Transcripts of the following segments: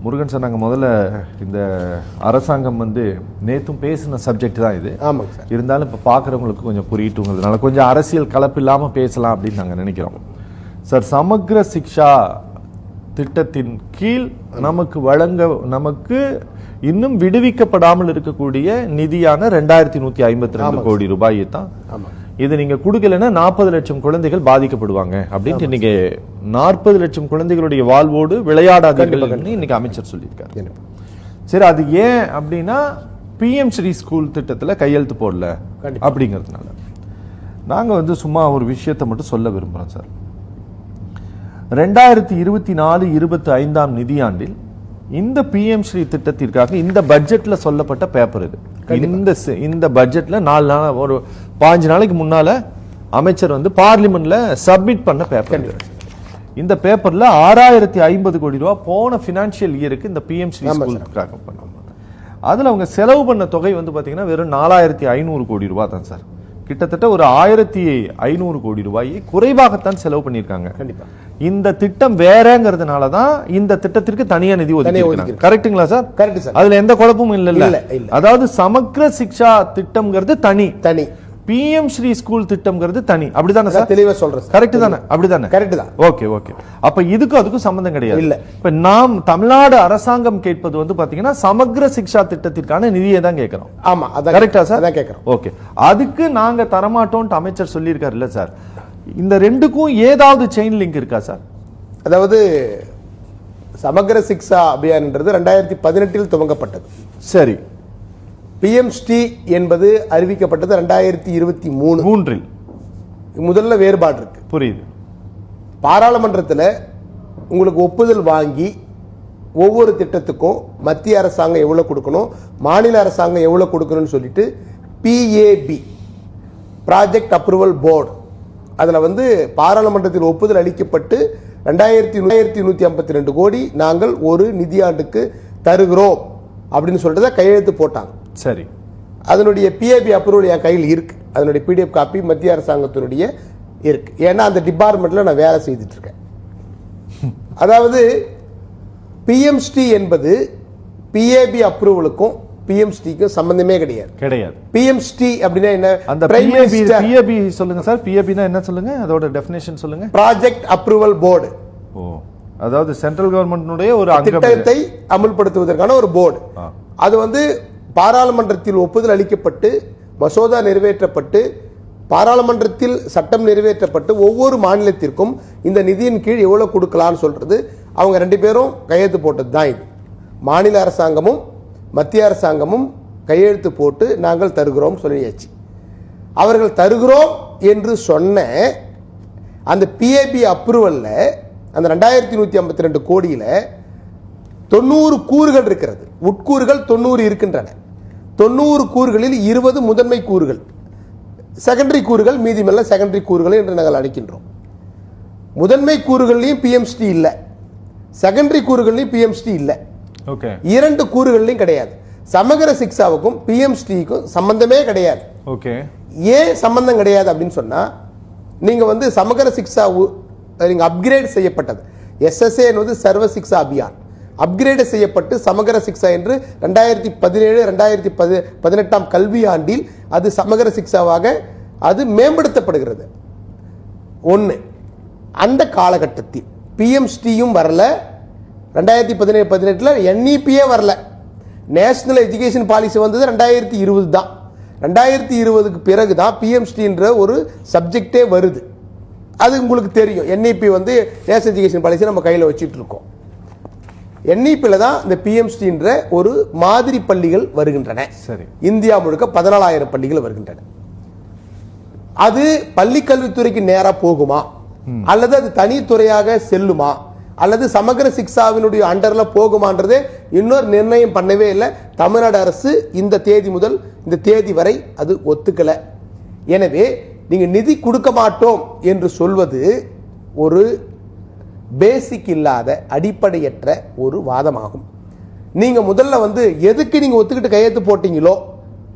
Murugan sir, நாங்கள் முதல்ல இந்த அரசாங்கம் நேற்றும் பேசின சப்ஜெக்ட் தான் இது. ஆமாங்க சார். இருந்தாலும் இப்போ பார்க்குறவங்களுக்கு கொஞ்சம் புரியிட்டுங்கிறதுனால கொஞ்சம் அரசியல் கலப்பு இல்லாமல் பேசலாம் அப்படின்னு நாங்கள் நினைக்கிறோம். சார், சமக்ர சிக்ஷா திட்டத்தின் கீழ் நமக்கு இன்னும் விடுவிக்கப்படாமல் இருக்கக்கூடிய நிதியான 2152 கோடி ரூபாயை தான் இது நீங்க கொடுக்கலன்னா 40 லட்சம் குழந்தைகள் பாதிக்கப்படுவாங்க அப்படின்ட்டு இன்னைக்கு 40 லட்சம் குழந்தைகளுடைய வாழ்வோடு விளையாடாதீர்கள் இன்னைக்கு அமைச்சர் சொல்லியிருக்காரு. சரி, அது ஏன் அப்படின்னா பிஎம் ஸ்ரீ ஸ்கூல் திட்டத்தில் கையெழுத்து போடல அப்படிங்கிறதுனால நாங்க சும்மா ஒரு விஷயத்தை மட்டும் சொல்ல விரும்புறோம் சார். 2024-25 நிதியாண்டில் இந்த பிஎம் ஸ்ரீ திட்டத்திற்காக இந்த பட்ஜெட்ல சொல்லப்பட்ட பேப்பர் இது. இந்த பட்ஜெட்ல 4 நாள் ஒரு 5 நாளைக்கு முன்னால அமைச்சர் பார்லிமெண்ட்ல சப்மிட் பண்ண பேப்பர். இந்த பேப்பர்ல 6050 கோடி ரூபாய் போன பினான்சியல் இயருக்கு இந்த பிஎம் ஸ்ரீ ஸ்கூலுக்காக பண்ணாங்க. அதுல அவங்க செலவு பண்ண தொகை பாத்தீங்கன்னா வெறும் 4500 கோடி ரூபாய் தான் சார். கிட்டத்தட்ட ஒரு 1500 கோடி ரூபாயை குறைவாகத்தான் செலவு பண்ணியிருக்காங்க. இந்த திட்டம் வேறங்கிறதுனால தான் இந்த திட்டத்திற்கு தனியா நிதி ஒதுக்கி. கரெக்ட்டுங்களா சார்? Correct sir. அதுல எந்த குழப்பமும் இல்ல. அதாவது சமக்ர சிக்ஷா திட்டம்ங்கிறது தனி, பிஎம் ஸ்ரீ ஸ்கூல் திட்டம்ங்கிறது தனி. அப்படிதானே சார்? தெளிவா சொல்றேன். கரெக்ட் தானே? அப்படிதானே? கரெக்ட் தான். ஓகே. அப்ப இதுக்கும் அதுக்கும் சம்பந்தம் கிடையாது. இல்ல, இப்ப நாம் தமிழ்நாடு அரசாங்கம் கேட்பது பாத்தீங்கன்னா சமக்ர சிக்ஷா திட்டத்திற்கான நிதியை தான் கேட்கிறோம். ஆமா, அதான் கரெக்டா சார்? அதான் கேட்கிறோம். ஓகே, அதுக்கு நாங்க தரமாட்டோம்னு அமைச்சர் சொல்லியிருக்காரு இல்ல சார்? இந்த ரெண்டுக்கும் ஏதாவது செயின் லிங்க் இருக்கா சார்? அதாவது சமக்ர சிக்ஷா அபியான்ன்றது 2018 துவங்கப்பட்டது. சரி. பிஎம்ஸ்டி என்பது அறிவிக்கப்பட்டது 2023. முதல்ல வேறுபாடு இருக்கு. புரியுது. பாராளுமன்றத்தில் உங்களுக்கு ஒப்புதல் வாங்கி ஒவ்வொரு திட்டத்துக்கும் மத்திய அரசாங்கம் எவ்வளவு கொடுக்கணும், மாநில அரசாங்கம் எவ்வளவு கொடுக்கணும்னு சொல்லிட்டு பிஏபி ப்ராஜெக்ட் அப்ரூவல் போர்டு அதுல பாராளுமன்றத்தில் ஒப்புதல் அளிக்கப்பட்டு 2152 கோடி நாங்கள் ஒரு நிதியாண்டுக்கு தருகிறோம் அப்படின்னு சொல்லிட்டு கையெழுத்து போட்டாங்க. சரி. அதனுடைய பிஏபி அப்ரூவல் என் கையில் இருக்கு. அதனுடைய பிடிஎஃப் காப்பி மத்திய அரசாங்கத்தினுடைய இருக்கு. ஏன்னா அந்த டிபார்ட்மெண்ட்ல நான் வேலை செய்துட்டு இருக்கேன். அதாவது பிஎம்ஸ்டி என்பது பிஏபி அப்ரூவலுக்கும் பிஎம்ஸ்டிக்கும் சம்பந்தமே கிடையாது. பிஎம்ஸ்டி அப்படின்னா என்ன? அந்த பிஏபி சொல்லுங்க சார். பிஏபினா என்ன சொல்லுங்க? அதோட டெஃபினிஷன் சொல்லுங்க. Project approval board. ஓ, அதாவது சென்ட்ரல் கவர்மெண்ட்னுடைய ஒரு திட்டத்தை அமல்படுத்துவதற்கான ஒரு போர்டு. அது பாராளுமன்றத்தில் ஒப்புதல் அளிக்கப்பட்டு மசோதா நிறைவேற்றப்பட்டு பாராளுமன்றத்தில் சட்டம் நிறைவேற்றப்பட்டு ஒவ்வொரு மாநிலத்திற்கும் இந்த நிதியின் கீழ் எவ்வளவு கொடுக்கலாம்னு சொல்றது அவங்க 2 பேரும் கையெழுத்து போட்டது தான். இது மாநில அரசாங்கமும் மத்திய அரசாங்கமும் கையெழுத்து போட்டு நாங்கள் தருகிறோம் சொல்லியாச்சு. அவர்கள் தருகிறோம் என்று சொன்ன அந்த பிஏபி அப்ரூவல்ல அந்த 2152 கோடியில 90 கூறுகள் இருக்கிறது. உட்கூறுகள் 90 இருக்கின்றன. 90 கூறுகளில் 20 முதன்மை கூறுகள், செகண்டரி கூறுகள் மீதிமல்ல செகண்டரி கூறுகள் என்று நாங்கள் அழைக்கின்றோம். முதன்மை கூறுகள்லையும் பிஎம்ஸ்டி இல்ல, செகண்டரி கூறுகள்லையும் பிஎம்ஸ்டி இல்ல. ஓகே. 2 கூறுகள்லையும் கிடையாது. சமகர சிக்ஷாவுக்கும் பிஎம்ஸ்டிக்கும் சம்பந்தமே கிடையாது. ஓகே. ஏன் சம்பந்தம் கிடையாது அப்படின்னு சொன்னா, நீங்க சமகர சிக்ஷா நீங்க அப்கிரேட் செய்யப்பட்டது. எஸ்எஸ்ஏ என்பது சர்வ சிக்ஷா அபியான் அப்கிரேட் செய்யப்பட்டு சமகர சிக்ஷா என்று 2017-2018 கல்வியாண்டில் அது சமகர சிக்ஷாவாக அது மேம்படுத்தப்படுகிறது. ஒன்று, அந்த காலகட்டத்தில் பிஎம்ஸ்டியும் வரல, 2017-18 என்இபியே வரல. நேஷனல் எஜுகேஷன் பாலிசி வந்தது 2020 தான். 2020க்கு பிறகு தான் பிஎம்ஸ்டின்ற ஒரு சப்ஜெக்டே வருது. அது உங்களுக்கு தெரியும். என்இபி நேஷனல் எஜுகேஷன் பாலிசி நம்ம கையில் வச்சுட்டு இருக்கோம். என்இபில தான் இந்த பிஎம்ஸ்டின்ற ஒரு மாதிரி பள்ளிகள் வருகின்றன. சரி. இந்தியா முழுக்க 14,000 பள்ளிகள் வருகின்றன. அது பள்ளி கல்வித்துறைக்கு நேரா போகுமா அல்லது அது தனித்துறையாக செல்லுமா அல்லது சமகர சிக்ஷாவினுடைய அண்டர்ல போகுமான்றதே இன்னொரு நிர்ணயம் பண்ணவே இல்லை. தமிழ்நாடு அரசு இந்த தேதி முதல் இந்த தேதி வரை அது ஒத்துக்கல. எனவே நீங்க நிதி கொடுக்க மாட்டோம் என்று சொல்வது ஒரு பேசிக் இல்லாத அடிப்படையற்ற ஒரு வாதமாகும். நீங்க முதல்ல எதுக்கு நீங்க ஒத்துக்கிட்டு கையெழுத்து போட்டீங்களோ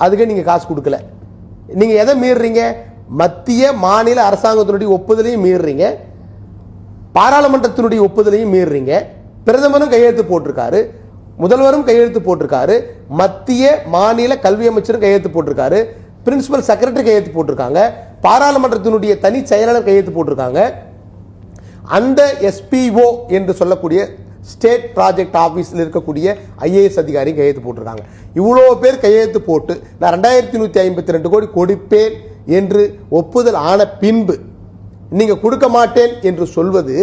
அதுக்கு நீங்க காசு கொடுக்கல. நீங்க எதை மீறுறீங்க? மத்திய மாநில அரசாங்கத்தினுடைய ஒப்புதலையும் மீறுறீங்க, பாராளுமன்றத்தினுடைய ஒப்புதலையும் மீறுறீங்க. பிரதமரும் கையெழுத்து போட்டிருக்காரு, முதல்வரும் கையெழுத்து போட்டிருக்காரு, மத்திய மாநில கல்வி அமைச்சரும் கையெழுத்து போட்டிருக்காரு, பிரின்சிபல் செக்ரட்டரி கையெழுத்து போட்டிருக்காங்க, பாராளுமன்றத்தினுடைய தனி செயலாளர் கையெழுத்து போட்டிருக்காங்க. அந்த SPO என்று சொல்லக்கூடிய ஸ்டேட் ப்ராஜெக்ட் ஆபீஸில் இருக்கக்கூடிய IAS அதிகாரி கையெழுத்து போட்டிருக்காங்க. இவ்வளோ பேர் கையெழுத்து போட்டு நான் 2152 கோடி கொடுப்பேன் என்று ஒப்புதல் ஆன பின்பு நீங்க கொடுக்க மாட்டேன் என்று சொல்வது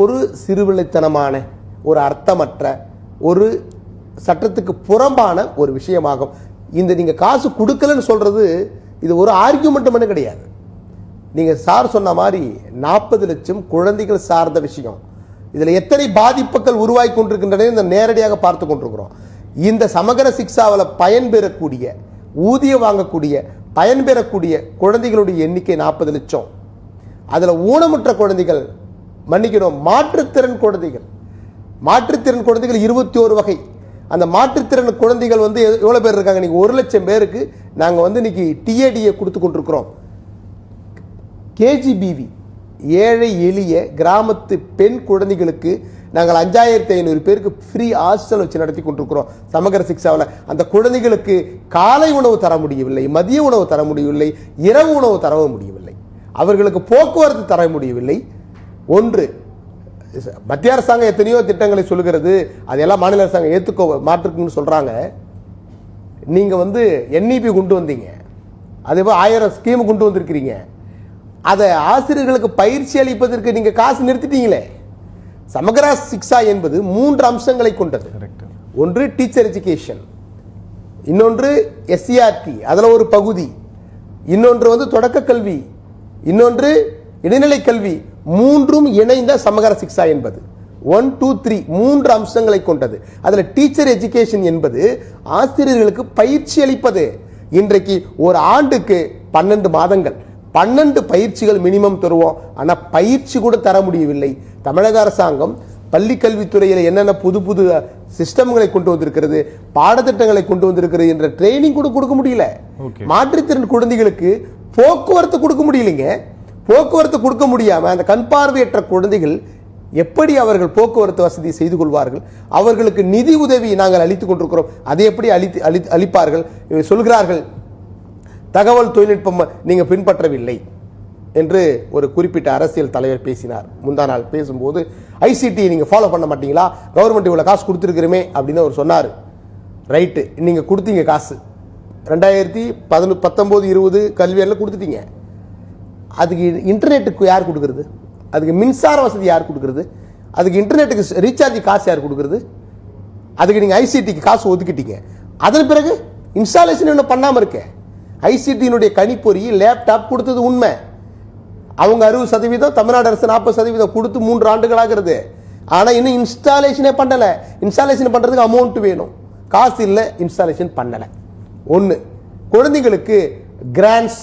ஒரு சிறுவிளைத்தனமான, ஒரு அர்த்தமற்ற, ஒரு சட்டத்துக்கு புறம்பான ஒரு விஷயமாகும். இந்த நீங்க காசு கொடுக்கலன்னு சொல்றது இது ஒரு ஆர்கியூமெண்ட் கிடையாது. நீங்க சார் சொன்ன மாதிரி 40 லட்சம் குழந்தைகள் சார்ந்த விஷயம். இதுல எத்தனை பாதிப்புகள் உருவாகி கொண்டிருக்கின்றன இந்த நேரடியாக பார்த்து கொண்டிருக்கிறோம். இந்த சமகர சிக்ஷாவில் பயன்பெறக்கூடிய, ஊதியம் வாங்கக்கூடிய, பயன்பெறக்கூடிய குழந்தைகளுடைய எண்ணிக்கை 40 லட்சம். அதுல ஊனமுற்ற குழந்தைகள், மன்னிக்கணும், மாற்றுத்திறன் குழந்தைகள் 21 வகை. அந்த மாற்றுத்திறன் குழந்தைகள் எவ்வளவு பேர் இருக்காங்க? நீங்க 1 லட்சம் பேருக்கு நாங்க இன்னைக்கு TADA கொடுத்து கொண்டிருக்கிறோம். KGBV, ஏழை எளிய கிராமத்து பெண் குழந்தைகளுக்கு நாங்கள் 5500 பேருக்கு ஃப்ரீ ஹாஸ்டல் வச்சு நடத்தி கொண்டிருக்கிறோம். சமகர சிக்ஷாவில் அந்த குழந்தைகளுக்கு காலை உணவு தர முடியவில்லை, மதிய உணவு தர முடியவில்லை, இரவு உணவு தர முடியவில்லை, அவர்களுக்கு போக்குவரத்து தர முடியவில்லை. ஒன்று, மத்திய அரசாங்கம் எத்தனையோ திட்டங்களை சொல்லுகிறது, அதெல்லாம் மாநில அரசாங்கம் ஏற்றுக்கோ மாற்றுக்குன்னு சொல்றாங்க. நீங்க NEP கொண்டு வந்தீங்க, அதே போல் 1000 ஸ்கீம் கொண்டு வந்திருக்கிறீங்க. அதை ஆசிரியர்களுக்கு பயிற்சி அளிப்பதற்கு நீங்க காசு நிறுத்திட்டீங்களே. சமகர சிக்ஷா என்பது 3 அம்சங்களை கொண்டது. ஒன்று டீச்சர் எஜுகேஷன், இன்னொன்று SCRT அதுல ஒரு பகுதி, இன்னொன்று தொடக்க கல்வி, இன்னொன்று இடைநிலை கல்வி. மூன்றும் இணைந்த சமகர சிக்ஷா என்பது 1, 2, 3 3 அம்சங்களை கொண்டது. அதுல டீச்சர் எஜுகேஷன் என்பது ஆசிரியர்களுக்கு பயிற்சி அளிப்பது. இன்றைக்கு ஒரு ஆண்டுக்கு 12 மாதங்கள் 12 பயிற்சிகள் மினிமம் தருவோம். ஆனா பயிற்சி கூட தர முடியவில்லை. தமிழக அரசாங்கம் பள்ளி கல்வித்துறையில் என்னென்ன புது புது சிஸ்டம்களை கொண்டு வந்திருக்கிறது, பாடத்திட்டங்களை கொண்டு வந்திருக்கிறது என்ற ட்ரைனிங் கூட கொடுக்க முடியல. மாற்றுத்திறன் குழந்தைகளுக்கு போக்குவரத்து கொடுக்க முடியலைங்க. போக்குவரத்து கொடுக்க முடியாம அந்த கண் பார்வையற்ற குழந்தைகள் எப்படி அவர்கள் போக்குவரத்து வசதி செய்து கொள்வார்கள்? அவர்களுக்கு நிதி உதவி நாங்கள் அளித்துக் கொண்டிருக்கிறோம், அதை எப்படி அளிப்பார்கள்? சொல்கிறார்கள் தகவல் தொழில்நுட்பம் நீங்க பின்பற்றவில்லை என்று ஒரு குறிப்பிட்ட அரசியல் தலைவர் பேசினார். முந்தா நாள் பேசும்போது ICT நீங்க ஃபாலோ பண்ண மாட்டீங்களா, கவர்மெண்ட் இவ்வளவு காசு கொடுத்துருக்கிறோமே அப்படின்னு அவர் சொன்னார். ரைட்டு, நீங்க கொடுத்தீங்க காசு 2019-20 கல்வியாண்டில் கொடுத்துட்டீங்க. அதுக்கு இன்டர்நெட்டுக்கு யார் கொடுக்கறது? அதுக்கு மின்சார வசதி யார் கொடுக்கறது? அதுக்கு இன்டர்நெட்டுக்கு ரீசார்ஜ் காசு யார் கொடுக்கறது? அதுக்கு நீங்க ICTக்கு காசு ஒதுக்கிட்டீங்க. அதன் பிறகு இன்ஸ்டாலேஷன் இன்னும் பண்ணாம இருக்க. ICT கணிப்பொறி லேப்டாப் கொடுத்தது உண்மை. அவங்க 60%, தமிழ்நாடு அரசு 40% கொடுத்து 3 ஆண்டுகளாகிறது. ஆனா இன்னும் இன்ஸ்டாலேஷனே பண்ணல. இன்ஸ்டாலேஷன் பண்றதுக்கு அமௌண்ட் வேணும், காசு இல்லை, இன்ஸ்டாலேஷன் பண்ணல. ஒன்று, குழந்தைகளுக்கு கிராண்ட்ஸ்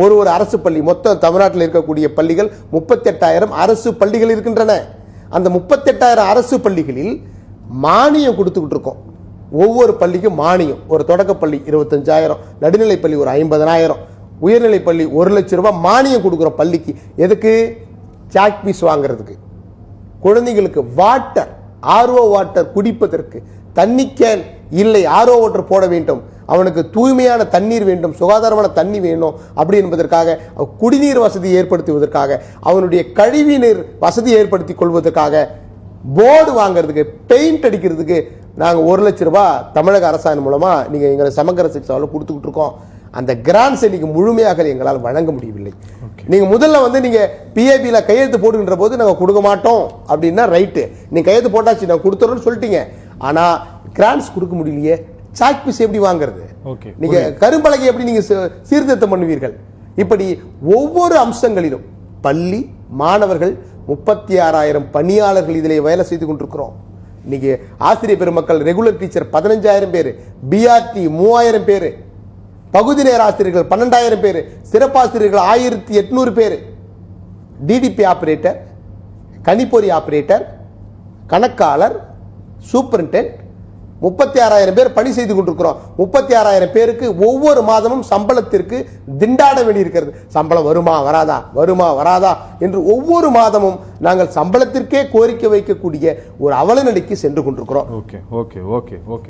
ஒரு அரசு பள்ளி, மொத்தம் தமிழ்நாட்டில் இருக்கக்கூடிய பள்ளிகள் 38,000 அரசு பள்ளிகள் இருக்கின்றன. அந்த 38,000 அரசு பள்ளிகளில் மானியம் கொடுத்துக்கிட்டு இருக்கோம். ஒவ்வொரு பள்ளிக்கும் மானியம். ஒரு தொடக்க பள்ளி 25,000, நடுநிலை பள்ளி ஒரு 50,000, உயர்நிலை பள்ளி 1 லட்சம் ரூபாய் மானியம் கொடுக்குறோம் பள்ளிக்கு. எதுக்கு? சாக் பீஸ் வாங்குறதுக்கு. குழந்தைகளுக்கு வாட்டர், RO வாட்டர் குடிப்பதற்கு, தண்ணி கேன் இல்லை, RO வாட்டர் போட வேண்டும், அவனுக்கு தூய்மையான தண்ணீர் வேண்டும், சுகாதாரமான தண்ணி வேணும் அப்படி என்பதற்காக, குடிநீர் வசதி ஏற்படுத்துவதற்காக, அவனுடைய கழிவுநீர் வசதி ஏற்படுத்திக் கொள்வதற்காக, போர்டு வாங்குறதுக்கு, பெயிண்ட் அடிக்கிறதுக்கு நாங்கள் 1 லட்சம் ரூபாய் தமிழக அரசாங்கம் மூலமா நீங்க எங்களை சமகர சிக்ஷாவில் கொடுத்துக்கிட்டு இருக்கோம். அந்த கிராண்ட்ஸ் இன்னைக்கு முழுமையாக எங்களால் வழங்க முடியவில்லை. நீங்க முதல்ல நீங்க PABல கையெழுத்து போடுகின்ற போது நாங்கள் கொடுக்க மாட்டோம் அப்படின்னா ரைட்டு, நீங்க கையெழுத்து போட்டாச்சு நான் கொடுத்துறோம்னு சொல்லிட்டீங்க. ஆனா கிராண்ட்ஸ் கொடுக்க முடியலையே. சாக் பீஸ் எப்படி வாங்குறது? நீங்க கரும்பலகை எப்படி நீங்க சீர்திருத்தம் பண்ணுவீர்கள்? இப்படி ஒவ்வொரு அம்சங்களிலும் பள்ளி மாணவர்கள் 36,000 பணியாளர்கள் இதிலே வேலை செய்து கொண்டிருக்கிறோம். இன்னைக்கு ஆசிரியர் பெருமக்கள், ரெகுலர் டீச்சர் 15,000 பேர், BRT 3,000 பேர், பகுதி நேர ஆசிரியர்கள் 12,000 பேர், சிறப்பாசிரியர்கள் 1,800 பேர், DDP ஆபரேட்டர், கணிப்பொறி ஆபரேட்டர், கணக்காளர், சூப்பரிண்டென்ட் 36,000 பேர் பணி செய்து கொண்டிருக்கிறோம். 36,000 பேருக்கு ஒவ்வொரு மாதமும் சம்பளத்திற்கு திண்டாட வேண்டியிருக்கிறது. சம்பளம் வருமா வராதா, வருமா வராதா என்று ஒவ்வொரு மாதமும் நாங்கள் சம்பளத்திற்கே கோரிக்கை வைக்கக்கூடிய ஒரு அவல நிலைக்கு சென்று கொண்டிருக்கிறோம். Okay okay okay okay